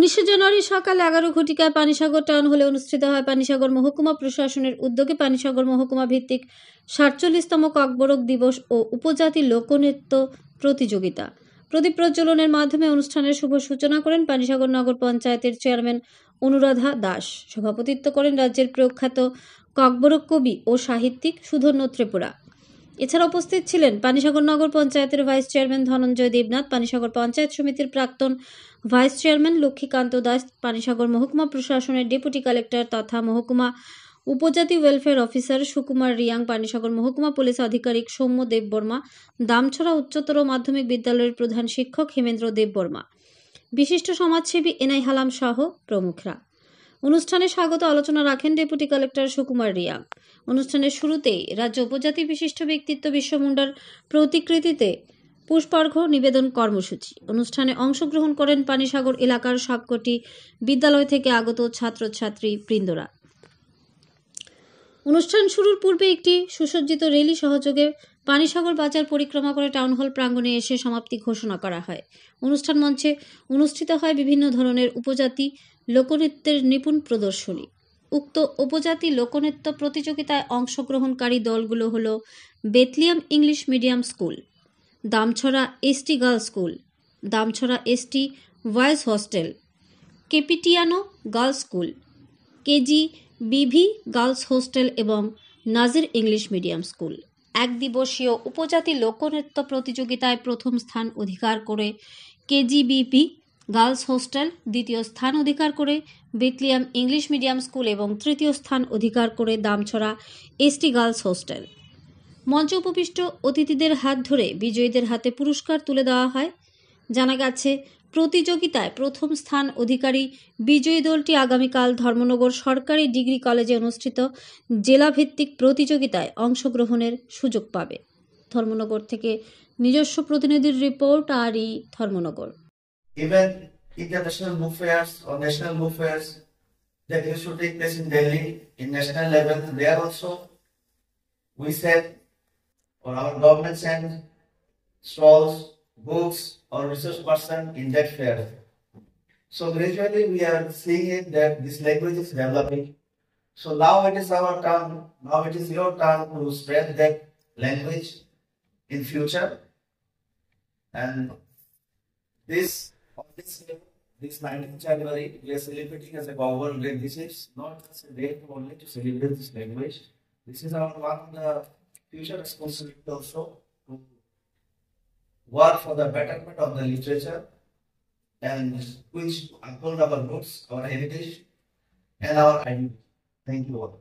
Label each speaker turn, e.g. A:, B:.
A: 19 জানুয়ারি সকাল 11 ঘটিকায় পানিসাগর টাউন হলে অনুষ্ঠিত হয় পানিসাগর মহকুমা প্রশাসনের উদ্যোগে পানিসাগর মহকুমা ভিত্তিক 47তম ককবরক দিবস ও উপজাতি লোকনৃত্য প্রতিযোগিতা। প্রদীপ প্রজ্বলনের মাধ্যমে অনুষ্ঠানের শুভ সূচনা করেন পানিসাগর নগর পঞ্চায়েতের চেয়ারম্যান অনুরাধা দাস। সভাপতিত্ব করেন রাজ্যের প্রখ্যাত ককবরক কবি ও সাহিত্যিক সুধন্য ত্রিপুরা। এছাড়া উপস্থিত ছিলেন পানিসাগর নগর পঞ্চায়েতের ভাইস চেয়ারম্যান ধনঞ্জয় দেবনাথ, পানিসাগর পঞ্চায়েত সমিতির প্রাক্তন ভাইস চেয়ারম্যান লক্ষ্মীকান্ত দাস, পানিসাগর মহকুমা প্রশাসনের ডেপুটি কালেক্টর তথা মহকুমা উপজাতি ওয়েলফেয়ার অফিসার সুকুমার রিয়াং, পানিসাগর মহকুমা পুলিশ আধিকারিক সৌম্য দেববর্মা, দামছড়া উচ্চতর মাধ্যমিক বিদ্যালয়ের প্রধান শিক্ষক হেমেন্দ্র দেববর্মা, বিশিষ্ট সমাজসেবী এনআই হালাম সহ প্রমুখরা। অনুষ্ঠানে স্বাগত আলোচনা রাখেন ডেপুটি কালেক্টর সুকুমার রিয়াং। অনুষ্ঠানের শুরুতেই রাজ্য উপজাতি বিশিষ্ট ব্যক্তিত্ব বিশ্ব মুন্ডার প্রতিকৃতিতে পুষ্পার্ঘ্য নিবেদন কর্মসূচি। অনুষ্ঠানে অংশগ্রহণ করেন পানিসাগর এলাকার সবকটি বিদ্যালয় থেকে আগত ছাত্রছাত্রী বৃন্দরা। অনুষ্ঠান শুরুর পূর্বে একটি সুসজ্জিত রেলি সহযোগে পানিসাগর বাজার পরিক্রমা করে টাউন হল প্রাঙ্গণে এসে সমাপ্তি ঘোষণা করা হয়। অনুষ্ঠান মঞ্চে অনুষ্ঠিত হয় বিভিন্ন ধরনের উপজাতি লোকনৃত্যের নিপুণ প্রদর্শনী। উক্ত উপজাতি লোকনৃত্য প্রতিযোগিতায় অংশগ্রহণকারী দলগুলো হল Bethlehem English medium school, Damchhara ST girls school, Damchhara ST boys hostel, কেপিটিয়ানো girls school, KG BV girls hostel এবং নাজির ইংলিশ মিডিয়াম স্কুল। এক দিবসীয় উপজাতি লোকনৃত্য প্রতিযোগিতায় প্রথম স্থান অধিকার করে কেজিবিপি গার্লস হোস্টেল, দ্বিতীয় স্থান অধিকার করে বেথলিয়াম ইংলিশ মিডিয়াম স্কুল এবং তৃতীয় স্থান অধিকার করে দামছড়া এসটি গার্লস হোস্টেল। মঞ্চে উপবিষ্ট অতিথিদের হাত ধরে বিজয়ীদের হাতে পুরস্কার তুলে দেওয়া হয়। জানা গেছে, প্রতিযোগিতায় প্রথম স্থান অধিকারী বিজয়ী দলটি আগামীকাল ধর্মনগর সরকারি ডিগ্রি কলেজে অনুষ্ঠিত জেলাভিত্তিক প্রতিযোগিতায় অংশগ্রহণের সুযোগ পাবে। ধর্মনগর থেকে নিজস্ব প্রতিনিধির report. R E Dharmanagar.
B: Even international book fairs or national book fairs that used to take place in Delhi in national level, there also we said, or our government sent stalls, books, or resource person in that fair. So gradually we are seeing it that this language is developing. So now it is our turn, now it is your turn to spread that language in future. And this 19th January, we are celebrating as a World Day. This is not just a day only to celebrate this language. This is our one future responsibility also to work for the betterment of the literature and which uphold our roots, our heritage, and our identity. Thank you all.